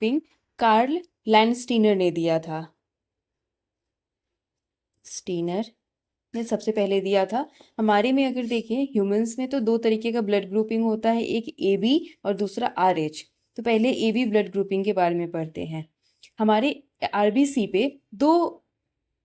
Grouping Karl Landsteiner ने दिया था। स्टीनर ने सबसे पहले दिया था। हमारे में अगर देखें ह्यूमंस में तो दो तरीके का ब्लड ग्रुपिंग होता है, एक ए बी और दूसरा आर एच। तो पहले ए बी ब्लड ग्रुपिंग के बारे में पढ़ते हैं। हमारे आरबीसी पे दो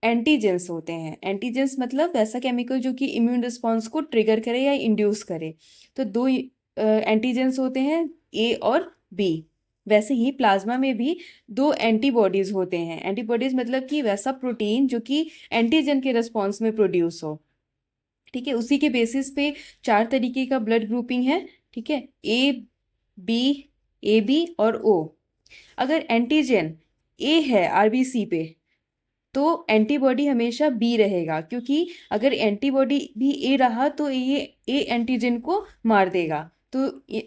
एंटीजेंस होते हैं। एंटीजेंस मतलब वैसा केमिकल जो कि इम्यून रिस्पॉन्स को ट्रिगर करे या इंड्यूस करे। तो दो एंटीजेंस होते हैं, ए और बी। वैसे ही प्लाज्मा में भी दो एंटीबॉडीज होते हैं। एंटीबॉडीज मतलब कि वैसा प्रोटीन जो कि एंटीजन के रिस्पॉन्स में प्रोड्यूस हो। ठीक है, उसी के बेसिस पे चार तरीके का ब्लड ग्रुपिंग है। ठीक है, ए बी और ओ। अगर एंटीजन ए है आरबीसी पे तो एंटीबॉडी हमेशा बी रहेगा, क्योंकि अगर एंटीबॉडी भी ए रहा तो ये ए एंटीजन को मार देगा। तो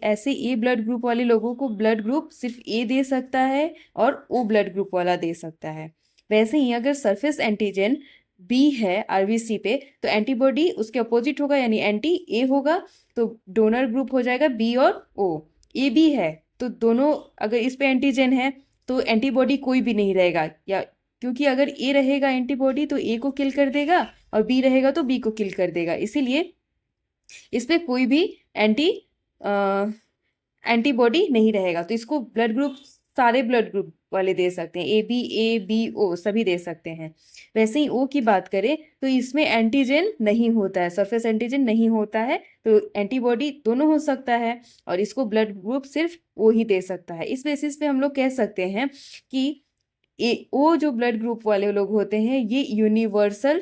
ऐसे ए ब्लड ग्रुप वाले लोगों को ब्लड ग्रुप सिर्फ ए दे सकता है और ओ ब्लड ग्रुप वाला दे सकता है। वैसे ही अगर सरफेस एंटीजन बी है आरबीसी पे तो एंटीबॉडी उसके अपोजिट होगा, यानी एंटी ए होगा। तो डोनर ग्रुप हो जाएगा बी और ओ। ए बी है तो दोनों, अगर इस पे एंटीजन है तो एंटीबॉडी कोई भी नहीं रहेगा, या क्योंकि अगर ए रहेगा एंटीबॉडी तो ए को किल कर देगा और बी रहेगा तो बी को किल कर देगा। इसीलिए इस पे कोई भी एंटीबॉडी नहीं रहेगा। तो इसको ब्लड ग्रुप सारे ब्लड ग्रुप वाले दे सकते हैं, ए बी ओ सभी दे सकते हैं। वैसे ही ओ की बात करें तो इसमें एंटीजन नहीं होता है, सरफेस एंटीजन नहीं होता है। तो एंटीबॉडी दोनों हो सकता है और इसको ब्लड ग्रुप सिर्फ वो ही दे सकता है। इस बेसिस पे हम लोग कह सकते हैं कि ओ जो ब्लड ग्रुप वाले लोग होते हैं ये यूनिवर्सल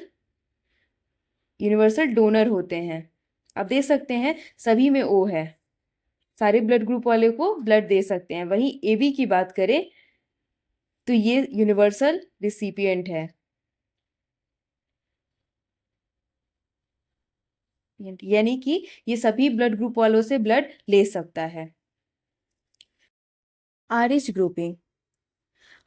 डोनर होते हैं। आप दे सकते हैं सभी में ओ है, सारे ब्लड ग्रुप वाले को ब्लड दे सकते हैं। वहीं ए बी की बात करें तो ये यूनिवर्सल रिसिपिएंट है, यानी कि ये सभी ब्लड ग्रुप वालों से ब्लड ले सकता है। आरएच ग्रुपिंग,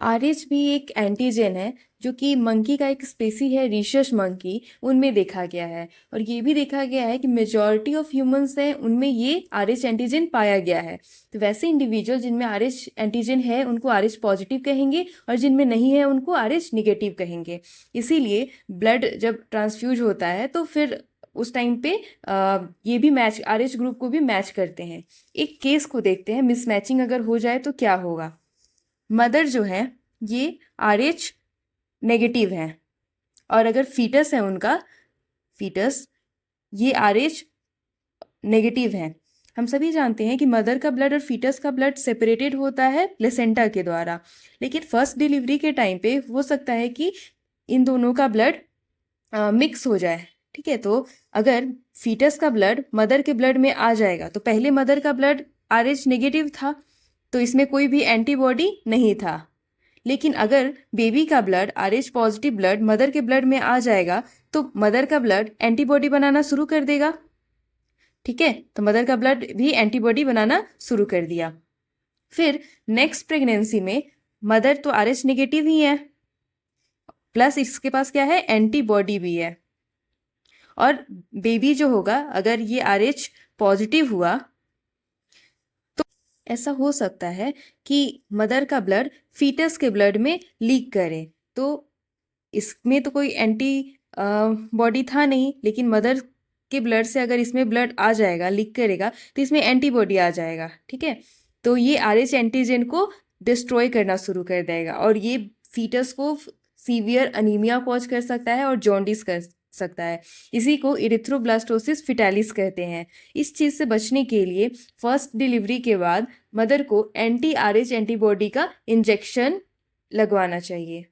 आरएच भी एक एंटीजन है जो कि मंकी का एक स्पेसी है रीशस मंकी, उनमें देखा गया है। और ये भी देखा गया है कि मेजॉरिटी ऑफ ह्यूमंस हैं उनमें ये आरएच एंटीजन पाया गया है। तो वैसे इंडिविजुअल जिनमें आरएच एंटीजन है उनको आरएच पॉजिटिव कहेंगे और जिनमें नहीं है उनको आरएच निगेटिव कहेंगे। इसीलिए ब्लड जब ट्रांसफ्यूज होता है तो फिर उस टाइम पे ये भी मैच, आरएच ग्रुप को भी मैच करते हैं। एक केस को देखते हैं, मिसमैचिंग अगर हो जाए तो क्या होगा। मदर जो है ये आरएच नेगेटिव है और अगर फीटस है उनका, फीटस ये आरएच नेगेटिव है। हम सभी जानते हैं कि मदर का ब्लड और फीटस का ब्लड सेपरेटेड होता है प्लेसेंटा के द्वारा, लेकिन फर्स्ट डिलीवरी के टाइम पे हो सकता है कि इन दोनों का ब्लड मिक्स हो जाए। ठीक है, तो अगर फीटस का ब्लड मदर के ब्लड में आ जाएगा तो पहले मदर का ब्लड आरएच नेगेटिव था तो इसमें कोई भी एंटीबॉडी नहीं था। लेकिन अगर बेबी का blood RH positive blood mother के ब्लड में आ जाएगा तो मदर का ब्लड एंटीबॉडी बनाना शुरू कर देगा। ठीक है, तो मदर का ब्लड भी एंटीबॉडी बनाना शुरू कर दिया। फिर नेक्स्ट प्रेगनेंसी में मदर तो आरएच नेगेटिव ही है, प्लस इसके पास क्या है, एंटीबॉडी भी है। और बेबी जो होगा अगर ये आरएच पॉजिटिव हुआ तो ऐसा हो सकता है कि मदर का ब्लड फीटस के ब्लड में लीक करे। तो इसमें तो कोई एंटी बॉडी था नहीं, लेकिन मदर के ब्लड से अगर इसमें ब्लड आ जाएगा, लीक करेगा, तो इसमें एंटीबॉडी आ जाएगा। ठीक है, तो ये आरएच एंटीजन को डिस्ट्रॉय करना शुरू कर देगा और ये फीटस को सीवियर अनीमिया कॉज कर सकता है और जॉन्डिस कर सकता है। इसी को इरिथ्रोब्लास्टोसिस फिटालिस कहते हैं। इस चीज़ से बचने के लिए फर्स्ट डिलीवरी के बाद मदर को एंटी आरएच एंटीबॉडी का इंजेक्शन लगवाना चाहिए।